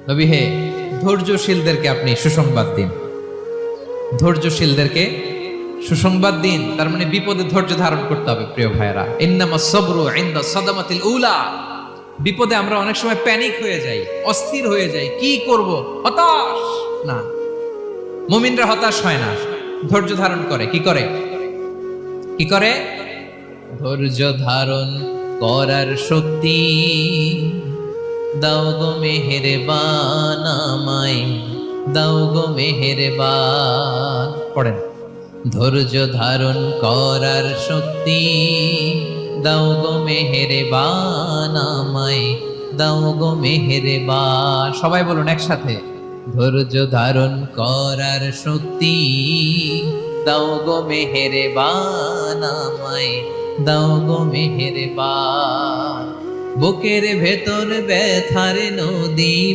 নবী হে, ধৈর্যশীলদেরকে আপনি সুসংবাদ দিন। ধৈর্যশীলদেরকে সুসংবাদ দিন, তার মানে বিপদে ধৈর্য ধারণ করতে হবে। প্রিয় ভাইরা, ইন্নামাস সাবরু ইনদা সাদামাতিল উলা। বিপদে আমরা অনেক সময় প্যানিক হয়ে যাই, অস্থির হয়ে যাই, কি করব, হতাশ। না, মুমিনরা হতাশ হয় না, ধৈর্য ধারণ করে। কি করে? কি করে? ধৈর্য ধারণ করার শক্তি দাও গো মেহেরবান আমায়, দাও গো মেহেরবান। পড়েন, ধৈর্য ধারণ করার শক্তি দাও গো মেহেরবান আমায়, দাও গো মেহেরবান। সবাই বলুন একসাথে, ধৈর্য ধারণ করার শক্তি দাও গো মেহেরবান আমায়, দাও গো মেহেরবান। বুকের ভেতর ব্যথার নদী